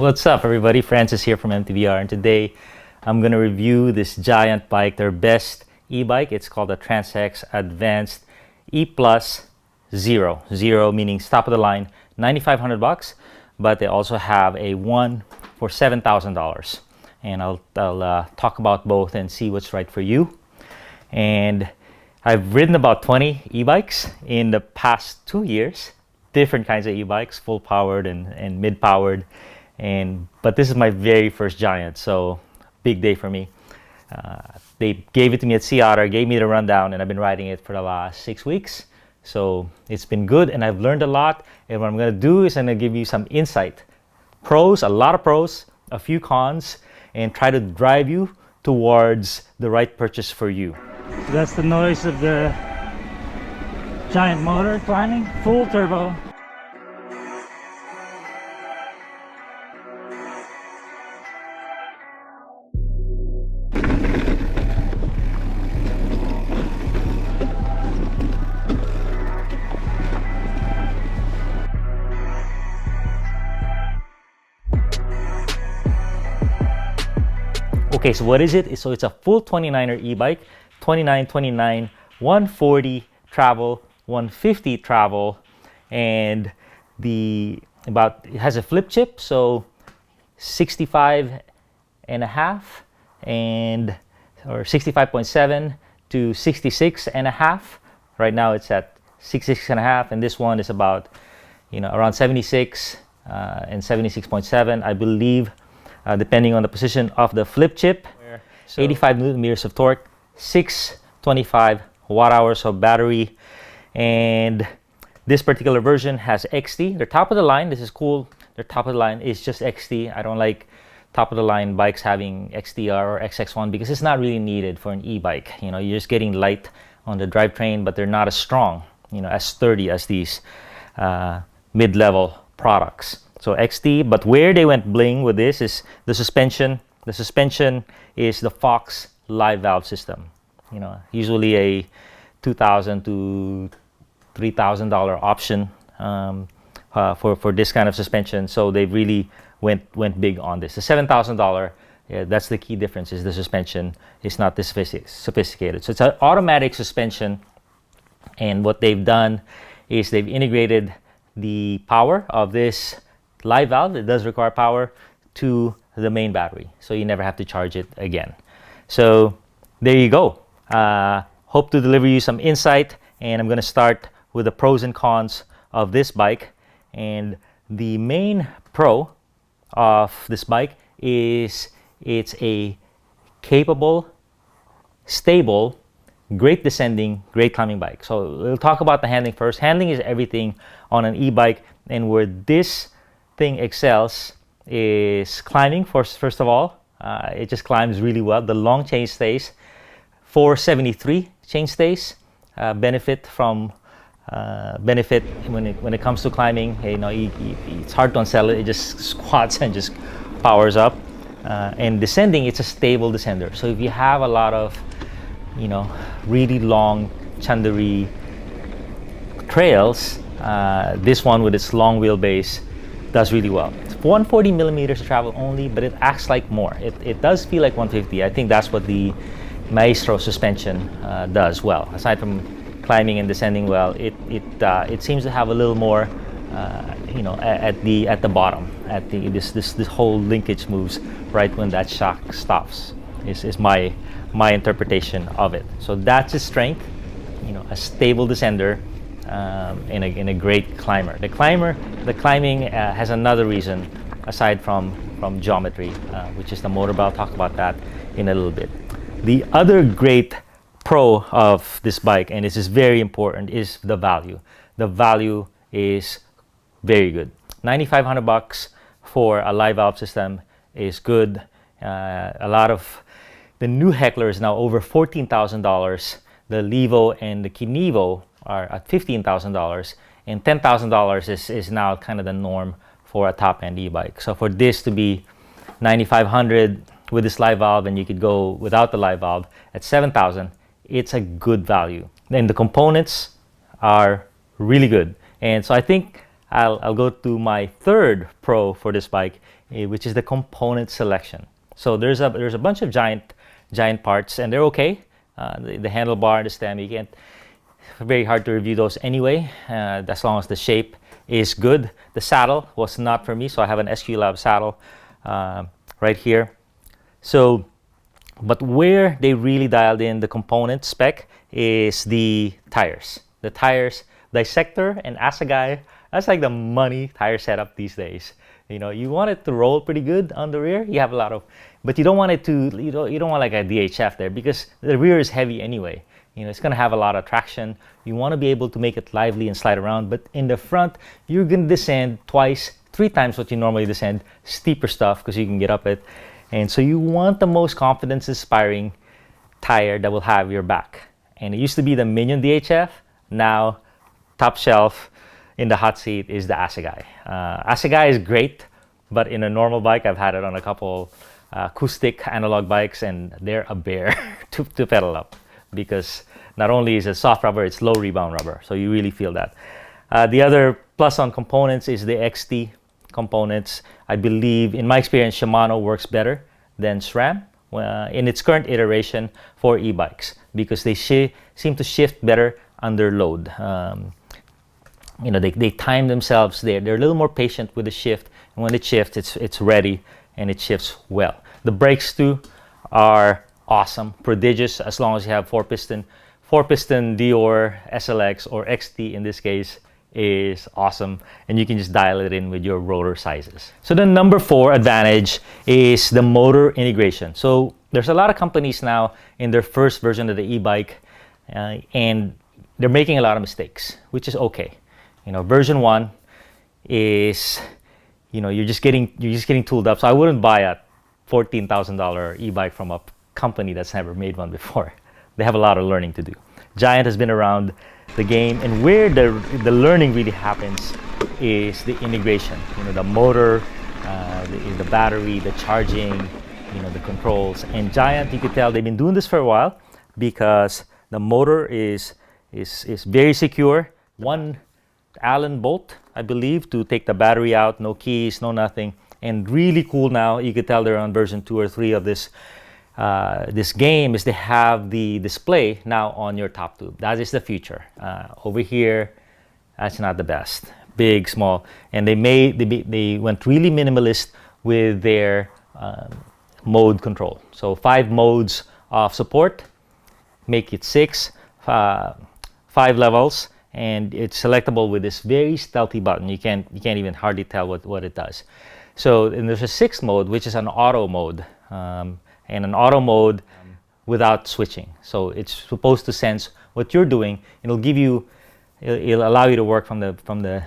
What's up everybody, Francis here from MTBR, and today I'm going to review this giant bike, their best e-bike. It's called the Trance X Advanced E Plus Zero. Zero meaning top of the line, $9,500, but they also have a one for $7,000. And I'll talk about both and see what's right for you. And I've ridden about 20 e-bikes in the past 2 years, different kinds of e-bikes, full powered and mid powered. But this is my very first giant, so big day for me. They gave it to me at Sea Otter, gave me the rundown, and I've been riding it for the last 6 weeks. So it's been good, and I've learned a lot. And what I'm going to do is I'm going to give you some insight, pros, a lot of pros, a few cons, and try to drive you towards the right purchase for you. So that's the noise of the giant motor climbing, full turbo. Okay, so what is it? So it's a full 29er e-bike, 29, 29, 140 travel, 150 travel, and it has a flip chip, so 65 and a half or 65.7 to 66 and a half. Right now it's at 66 and a half, and this one is about around 76 and 76.7, I believe. Depending on the position of the flip chip. 85 newton meters of torque, 625 watt hours of battery, and this particular version has XT. They're top of the line. This is cool. Their top of the line is just XT. I don't like top of the line bikes having XTR or XX1 because it's not really needed for an e-bike. You're just getting light on the drivetrain, but they're not as strong, as sturdy as these mid-level products. So XT, but where they went bling with this is the suspension. The suspension is the Fox live valve system. Usually a $2,000 to $3,000 option for this kind of suspension. So they really went big on this. The $7,000, that's the key difference, is the suspension is not this sophisticated. So it's an automatic suspension, and what they've done is they've integrated the power of this live valve, it does require power, to the main battery, so you never have to charge it again. So there you go. Hope to deliver you some insight, and I'm going to start with the pros and cons of this bike. And the main pro of this bike is it's a capable, stable, great descending, great climbing bike. So we'll talk about the handling first. Handling is everything on an e-bike, and where this thing excels is climbing. First of all, it just climbs really well. The long chain stays, 473 chain stays, benefit when it comes to climbing. It's hard to unsell it. It just squats and just powers up. And descending, it's a stable descender. So if you have a lot of really long Chandari trails, this one with its long wheelbase does really well. It's 140 millimeters travel only, but it acts like more. It does feel like 150. I think that's what the Maestro suspension does well. Aside from climbing and descending well, it seems to have a little more, at the bottom. This whole linkage moves right when that shock stops. Is my interpretation of it. So that's its strength. A stable descender. In a great climber. The climbing has another reason aside from geometry, which is the motor, but I'll talk about that in a little bit. The other great pro of this bike, and this is very important, is the value. The value is very good. $9,500 for a live valve system is good. A lot of the new Heckler is now over $14,000. The Levo and the Kinevo are at $15,000, and $10,000 is now kind of the norm for a top-end e-bike. So for this to be $9,500 with this live valve, and you could go without the live valve at $7,000, it's a good value. And the components are really good. And so I think I'll go to my third pro for this bike, which is the component selection. So there's a bunch of giant parts, and they're okay. The handlebar, the stem, you can't. Very hard to review those anyway, as long as the shape is good. The saddle was not for me, so I have an SQ Lab saddle right here. So, but where they really dialed in the component spec is the tires. The tires, Dissector and Assegai, that's like the money tire setup these days. You know, you want it to roll pretty good on the rear. You have a lot of, but you don't want it to, you don't want like a DHF there, because the rear is heavy anyway. You know, it's going to have a lot of traction. You want to be able to make it lively and slide around, but in the front, you're going to descend twice, 3 times what you normally descend, steeper stuff because you can get up it. And so you want the most confidence-inspiring tire that will have your back. And it used to be the Minion DHF. Now, top shelf in the hot seat is the Assegai. Assegai is great, but in a normal bike, I've had it on a couple acoustic analog bikes, and they're a bear to pedal up, because not only is it soft rubber, it's low rebound rubber, so you really feel that. The other plus on components is the XT components. I believe, in my experience, Shimano works better than SRAM in its current iteration for e-bikes, because they seem to shift better under load. You know, they time themselves. They're a little more patient with the shift, and when it shifts, it's ready and it shifts well. The brakes too are awesome, prodigious, as long as you have four piston Dior SLX or XT in this case is awesome, and you can just dial it in with your rotor sizes. So the number 4 advantage is the motor integration. So there's a lot of companies now in their first version of the e-bike, and they're making a lot of mistakes, which is okay. You know, version 1 is, you know, you're just getting tooled up. So I wouldn't buy a $14,000 e-bike from a company that's never made one before. They have a lot of learning to do. Giant has been around the game, and where the learning really happens is the integration. You know, the motor, the battery, the charging, you know, the controls. And Giant, you could tell they've been doing this for a while, because the motor is very secure. One Allen bolt, I believe, to take the battery out. No keys, no nothing. And really cool now, you could tell they're on version 2 or 3 of this game, is they have the display now on your top tube. That is the future. Over here, that's not the best. Big, small, and they went really minimalist with their mode control. So 5 modes of support, make it 6, 5 levels, and it's selectable with this very stealthy button. You can't even hardly tell what it does. So, and there's a 6th mode, which is an auto mode. And an auto mode without switching. So it's supposed to sense what you're doing. It'll allow you to work from the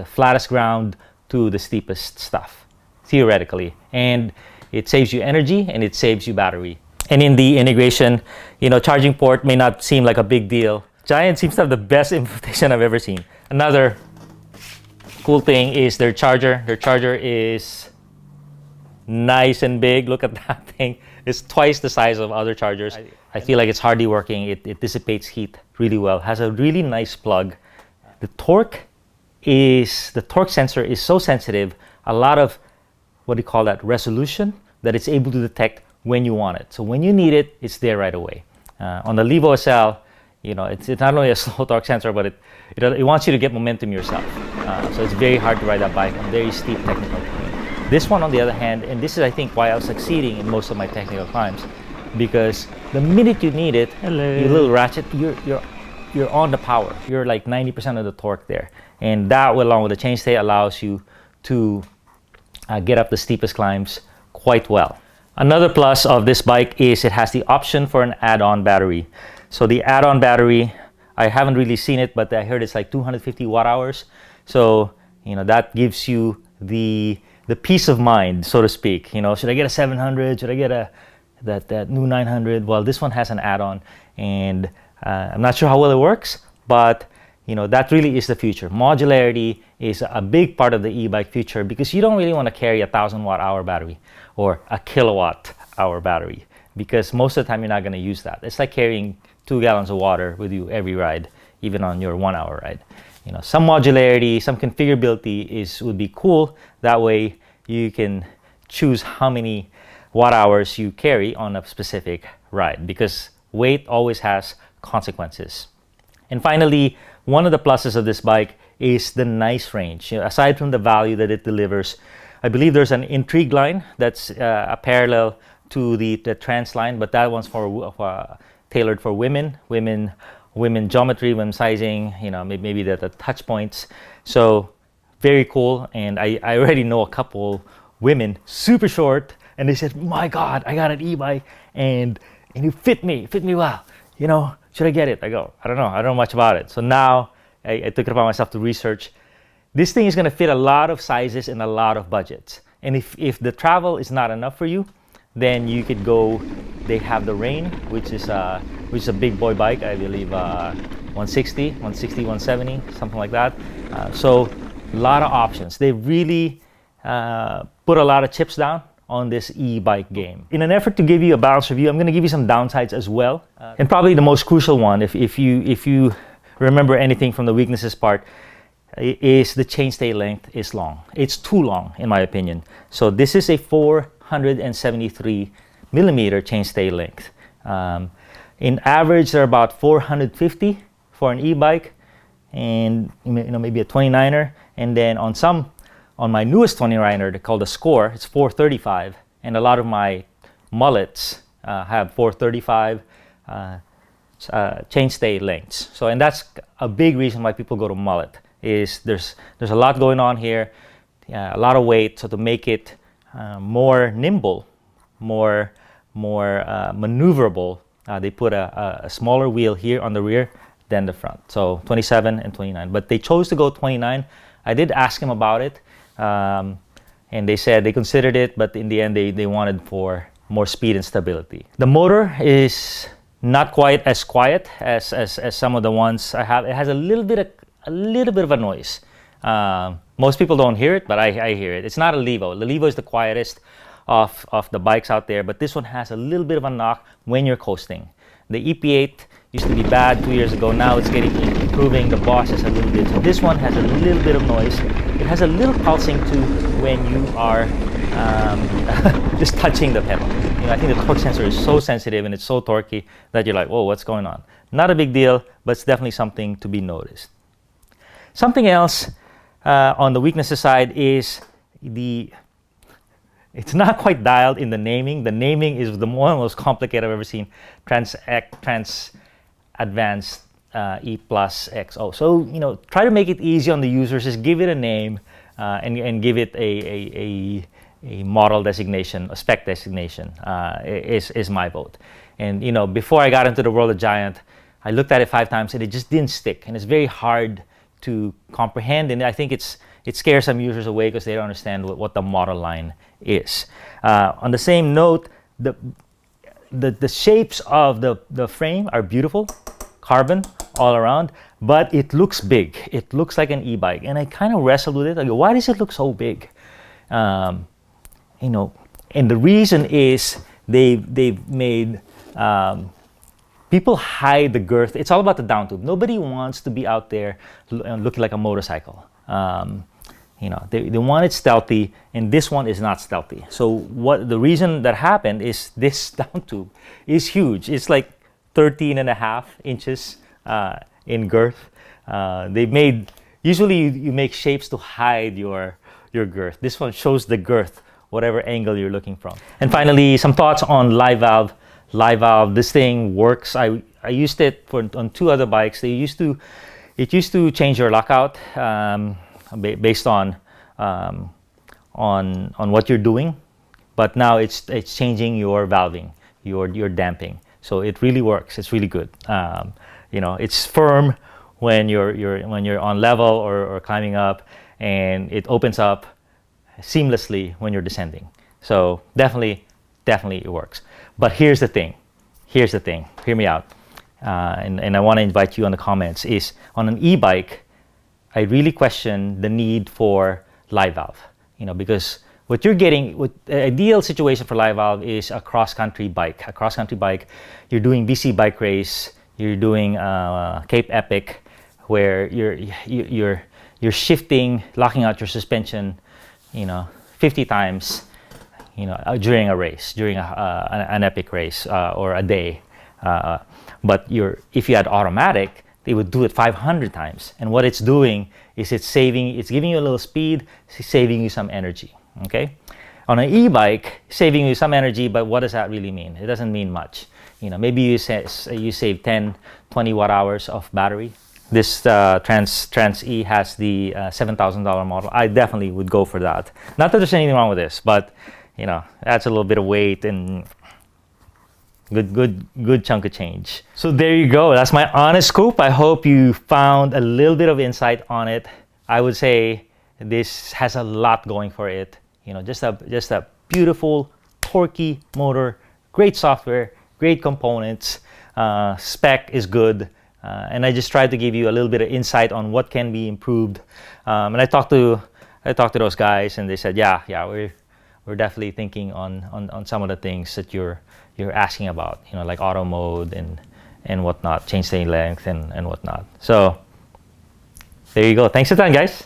flattest ground to the steepest stuff, theoretically. And it saves you energy, and it saves you battery. And in the integration, you know, charging port may not seem like a big deal. Giant seems to have the best implementation I've ever seen. Another cool thing is their charger. Their charger is nice and big. Look at that thing. It's twice the size of other chargers. I feel like it's hardly working. It dissipates heat really well. Has a really nice plug. The torque sensor is so sensitive. A lot of, what do you call that, resolution, that it's able to detect when you want it. So when you need it, it's there right away. On the Levo SL, you know, it's not only a slow torque sensor, but it wants you to get momentum yourself. So it's very hard to ride that bike on very steep technical terrain. This one, on the other hand, and this is, I think, why I was succeeding in most of my technical climbs, because the minute you need it, you little ratchet, you're on the power. You're like 90% of the torque there, and that, along with the chainstay, allows you to get up the steepest climbs quite well. Another plus of this bike is it has the option for an add-on battery. So the add-on battery, I haven't really seen it, but I heard it's like 250 watt hours. So, you know, that gives you the peace of mind, so to speak. You know, should I get a 700? Should I get that new 900? Well, this one has an add-on, and I'm not sure how well it works, but you know, that really is the future. Modularity is a big part of the e-bike future, because you don't really want to carry a 1,000 watt hour battery or a kilowatt hour battery, because most of the time you're not going to use that. It's like carrying 2 gallons of water with you every ride, even on your 1 hour ride. some modularity, some configurability would be cool. That way you can choose how many watt hours you carry on a specific ride, because weight always has consequences. And finally, one of the pluses of this bike is the nice range. Aside from the value that it delivers, I believe there's an Intrigue line that's a parallel to the Trance line, but that one's for tailored for women geometry, women sizing, maybe the touch points. So very cool. And I already know a couple women, super short, and they said, my God, I got an e-bike and it fit me well. Should I get it? I go, I don't know much about it. So now I took it upon myself to research. This thing is going to fit a lot of sizes and a lot of budgets. And if the travel is not enough for you, then you could go. They have the Rain, which is a big boy bike. I believe 160, 170, something like that. So a lot of options. They really put a lot of chips down on this e-bike game. In an effort to give you a balanced review, I'm going to give you some downsides as well. And probably the most crucial one, if you remember anything from the weaknesses part, is the chainstay length is long. It's too long, in my opinion. So this is a 473 millimeter chainstay length. In average, they're about 450 for an e-bike, and maybe a 29er. And then on my newest 29er, called the Score, it's 435. And a lot of my mullets have 435 chainstay lengths. So, and that's a big reason why people go to mullet. Is there's a lot going on here, a lot of weight. So to make it more nimble, more maneuverable, they put a smaller wheel here on the rear than the front. So 27 and 29. But they chose to go 29. I did ask them about it, and they said they considered it, but in the end they wanted for more speed and stability. The motor is not quite as quiet as some of the ones I have. It has a little bit of a noise. Most people don't hear it, but I hear it. It's not a Levo. The Levo is the quietest of the bikes out there, but this one has a little bit of a knock when you're coasting. The EP8 used to be bad 2 years ago. Now it's improving. The Boss is a little bit. So this one has a little bit of noise. It has a little pulsing too when you are just touching the pedal. I think the torque sensor is so sensitive and it's so torquey that you're like, whoa, what's going on? Not a big deal, but it's definitely something to be noticed. Something else on the weaknesses side is it's not quite dialed in the naming. The naming is the most complicated I've ever seen. Trance Advanced E Plus XO. So try to make it easy on the users. Just give it a name and give it a model designation, a spec designation. Is my vote. And before I got into the world of Giant, I looked at it 5 times and it just didn't stick. And it's very hard to comprehend, and I think it scares some users away because they don't understand what the model line is. On the same note, the shapes of the frame are beautiful, carbon all around, but it looks big. It looks like an e-bike, and I kind of wrestled with it. I go, why does it look so big? And the reason is they've made people hide the girth. It's all about the down tube. Nobody wants to be out there looking like a motorcycle. They want it stealthy, and this one is not stealthy. So the reason that happened is this down tube is huge. It's like 13.5 inches in girth. Usually you make shapes to hide your girth. This one shows the girth, whatever angle you're looking from. And finally, some thoughts on live valve. Live valve, this thing works. I used it on 2 other bikes. It used to change your lockout based on what you're doing, but now it's changing your valving, your damping. So it really works. It's really good. It's firm when you're on level or climbing up, and it opens up seamlessly when you're descending. So definitely it works. But here's the thing. Hear me out. And I want to invite you on the comments. Is on an e-bike, I really question the need for live valve. Because what you're getting, the ideal situation for live valve is a cross-country bike. A cross-country bike, you're doing BC bike race, you're doing Cape Epic, where you're shifting, locking out your suspension, 50 times, during a race, during an epic race, or a day. But if you had automatic, they would do it 500 times. And what it's doing is it's giving you a little speed, saving you some energy. Okay. On an e-bike, saving you some energy, but what does that really mean? It doesn't mean much. Maybe you save 10, 20 watt hours of battery. This Trance E has the $7,000 model. I definitely would go for that. Not that there's anything wrong with this, but that's a little bit of weight and good chunk of change. So there you go. That's my honest scoop. I hope you found a little bit of insight on it. I would say this has a lot going for it. Just a beautiful, torquey motor, great software, great components, spec is good, and I just tried to give you a little bit of insight on what can be improved. And I talked to those guys, and they said, yeah, we're definitely thinking on some of the things that you're asking about, like auto mode and whatnot, chainstay length and whatnot. So there you go. Thanks a ton, guys.